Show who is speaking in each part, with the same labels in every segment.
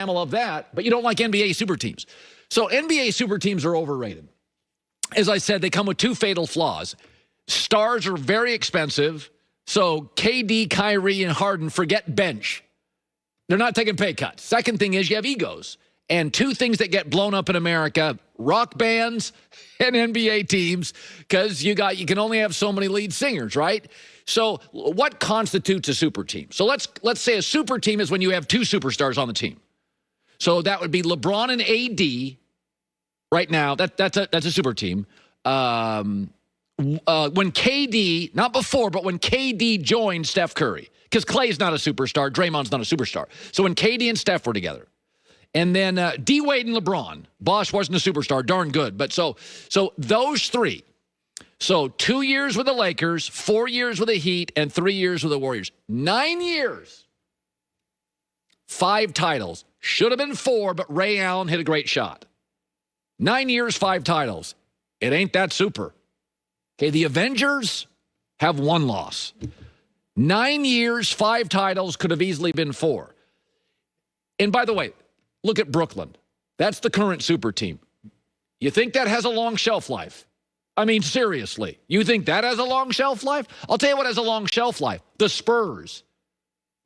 Speaker 1: of that, but you don't like NBA super teams. So NBA super teams are overrated. As I said, they come with two fatal flaws. Stars are very expensive, so KD, Kyrie, and Harden forget bench. They're not taking pay cuts. Second thing is you have egos. And two things that get blown up in America, rock bands and NBA teams, because you can only have so many lead singers, right? So what constitutes a super team? So let's say a super team is when you have two superstars on the team. So that would be LeBron and AD right now. That's a super team. When KD, not before, but when KD joined Steph Curry, because Klay's not a superstar, Draymond's not a superstar. So when KD and Steph were together. And then D-Wade and LeBron. Bosh wasn't a superstar, darn good. But so those three. So 2 years with the Lakers, 4 years with the Heat, and 3 years with the Warriors. 9 years. 5 titles. Should have been 4, but Ray Allen hit a great shot. 9 years, 5 titles. It ain't that super. Okay, the Avengers have 1 loss. 9 years, 5 titles, could have easily been 4. And by the way, look at Brooklyn. That's the current super team. You think that has a long shelf life? I mean, seriously. You think that has a long shelf life? I'll tell you what has a long shelf life. The Spurs.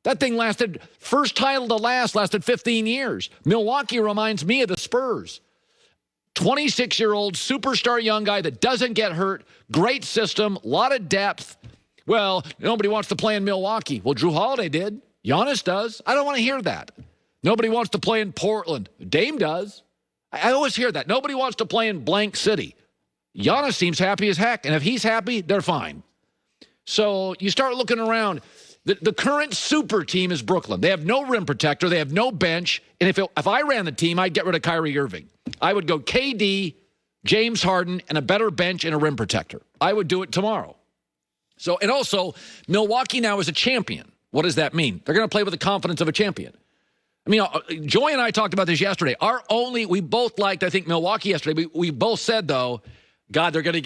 Speaker 1: That thing lasted, first title to last, lasted 15 years. Milwaukee reminds me of the Spurs. 26-year-old superstar young guy that doesn't get hurt. Great system, a lot of depth. Well, nobody wants to play in Milwaukee. Well, Drew Holiday did. Giannis does. I don't want to hear that. Nobody wants to play in Portland. Dame does. I always hear that. Nobody wants to play in blank city. Giannis seems happy as heck, and if he's happy, they're fine. So you start looking around. The current super team is Brooklyn. They have no rim protector. They have no bench. And if I ran the team, I'd get rid of Kyrie Irving. I would go KD, James Harden, and a better bench and a rim protector. I would do it tomorrow. So, and also, Milwaukee now is a champion. What does that mean? They're going to play with the confidence of a champion. I mean, Joy and I talked about this yesterday. We both liked, I think, Milwaukee yesterday. We both said, though, God, they're going to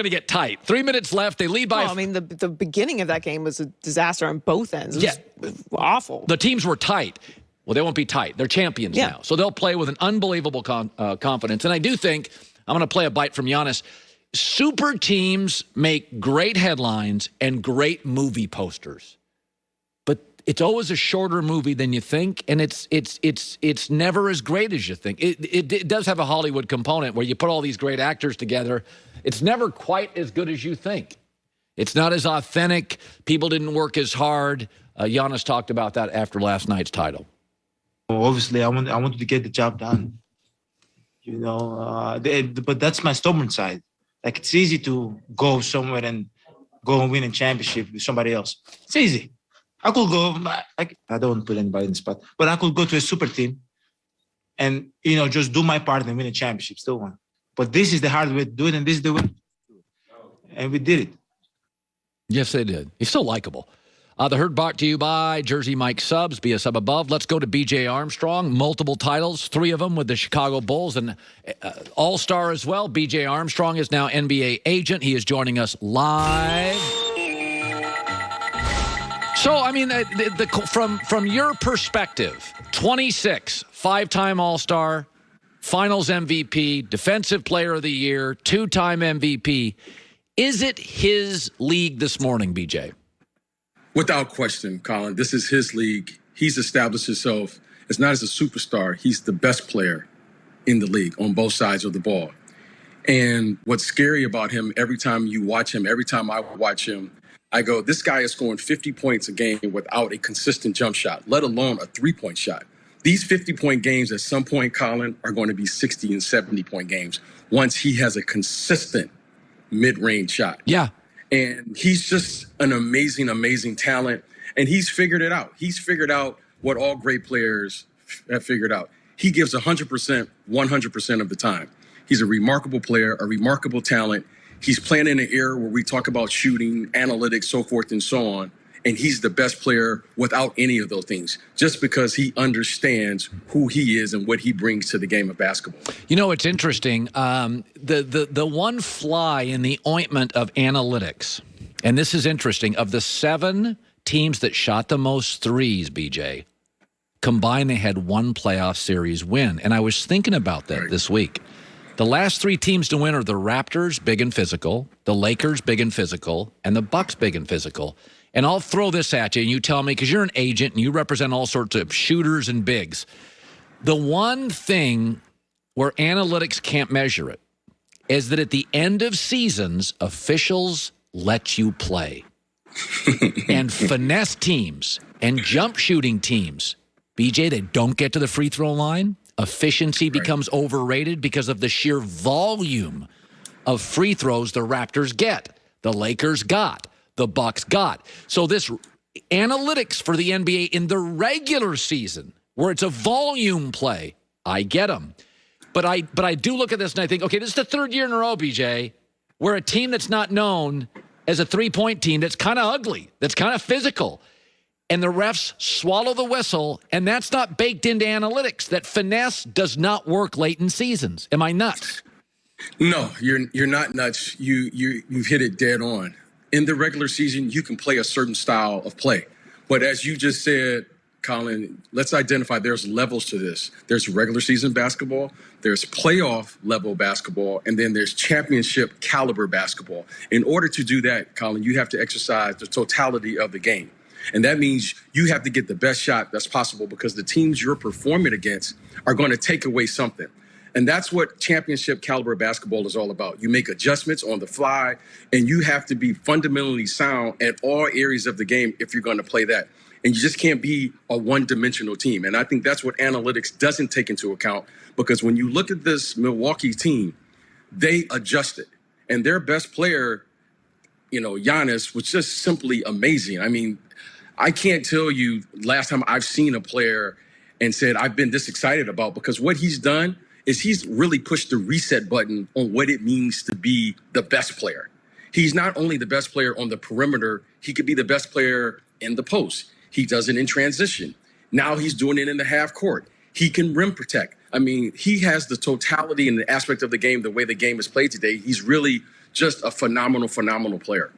Speaker 1: get tight. 3 minutes left. They lead by.
Speaker 2: Well, I mean, the beginning of that game was a disaster on both ends. It was awful.
Speaker 1: The teams were tight. Well, they won't be tight. They're champions now. So they'll play with an unbelievable confidence. And I do think, I'm going to play a bite from Giannis, super teams make great headlines and great movie posters. But it's always a shorter movie than you think, and it's never as great as you think. It does have a Hollywood component where you put all these great actors together. It's never quite as good as you think. It's not as authentic. People didn't work as hard. Giannis talked about that after last night's title.
Speaker 3: Well, obviously, I wanted to get the job done. You know, but that's my stubborn side. Like, it's easy to go somewhere and go and win a championship with somebody else. It's easy. I could go, I don't want to put anybody in the spot, but I could go to a super team and, you know, just do my part and win a championship, still won. But this is the hard way to do it, and this is the way. And we did it.
Speaker 1: Yes, they did. He's so likable. The Herd brought to you by Jersey Mike Subs. Be a sub above. Let's go to B.J. Armstrong. Multiple titles, 3 of them with the Chicago Bulls, and All-Star as well. B.J. Armstrong is now NBA agent. He is joining us live. So, I mean, from your perspective, 26, 5-time All-Star, Finals MVP, Defensive Player of the Year, 2-time MVP. Is it his league this morning, BJ?
Speaker 4: Without question, Colin. This is his league. He's established himself as not as a superstar. He's the best player in the league on both sides of the ball. And what's scary about him, every time you watch him, every time I watch him, I go, this guy is scoring 50 points a game without a consistent jump shot, let alone a three-point shot. These 50-point games at some point, Colin, are going to be 60 and 70-point games once he has a consistent mid-range shot.
Speaker 1: Yeah.
Speaker 4: And he's just an amazing, amazing talent. And he's figured it out. He's figured out what all great players have figured out. He gives 100%, 100% of the time. He's a remarkable player, a remarkable talent. He's playing in an era where we talk about shooting, analytics, so forth and so on. And he's the best player without any of those things, just because he understands who he is and what he brings to the game of basketball.
Speaker 1: You know, it's interesting. The one fly in the ointment of analytics, and this is interesting, of the 7 teams that shot the most threes, BJ, Combined, they had one playoff series win. And I was thinking about that this week. The last 3 teams to win are the Raptors, big and physical, the Lakers, big and physical, and the Bucks, big and physical. And I'll throw this at you, and you tell me, because you're an agent and you represent all sorts of shooters and bigs. The one thing where analytics can't measure it is that at the end of seasons, officials let you play. And finesse teams and jump shooting teams, BJ, they don't get to the free throw line. Efficiency becomes overrated because of the sheer volume of free throws the Raptors get, the Lakers got, the Bucks got. So this analytics for the NBA in the regular season, where it's a volume play, I get them. But I do look at this and I think, okay, this is the 3rd year in a row, BJ, where a team that's not known as a three-point team that's kind of ugly, that's kind of physical, and the refs swallow the whistle, and that's not baked into analytics. That finesse does not work late in seasons. Am I nuts?
Speaker 4: No, you're not nuts. You've hit it dead on. In the regular season, you can play a certain style of play. But as you just said, Colin, let's identify there's levels to this. There's regular season basketball, there's playoff level basketball, and then there's championship caliber basketball. In order to do that, Colin, you have to exercise the totality of the game. And that means you have to get the best shot that's possible because the teams you're performing against are going to take away something. And that's what championship caliber basketball is all about. You make adjustments on the fly, and you have to be fundamentally sound at all areas of the game if you're going to play that. And you just can't be a one-dimensional team. And I think that's what analytics doesn't take into account, because when you look at this Milwaukee team, they adjusted. And their best player, Giannis, was just simply amazing. I mean, I can't tell you last time I've seen a player and said I've been this excited about, because what he's done is he's really pushed the reset button on what it means to be the best player. He's not only the best player on the perimeter, he could be the best player in the post. He does it in transition. Now he's doing it in the half court. He can rim protect. I mean, he has the totality and the aspect of the game, the way the game is played today. He's really just a phenomenal, phenomenal player.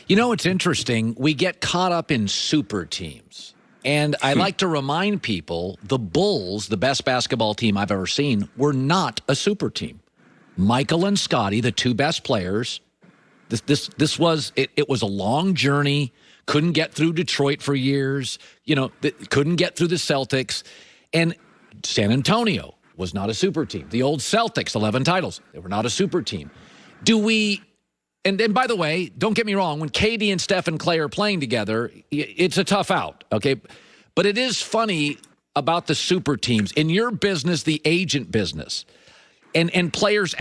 Speaker 1: You know, it's interesting. We get caught up in super teams. And I like to remind people, the Bulls, the best basketball team I've ever seen, were not a super team. Michael and Scotty, the 2 best players, this was a long journey. Couldn't get through Detroit for years. Couldn't get through the Celtics. And San Antonio was not a super team. The old Celtics, 11 titles, they were not a super team. And then, by the way, don't get me wrong, when KD and Steph and Clay are playing together, it's a tough out, okay? But it is funny about the super teams. In your business, the agent business, and players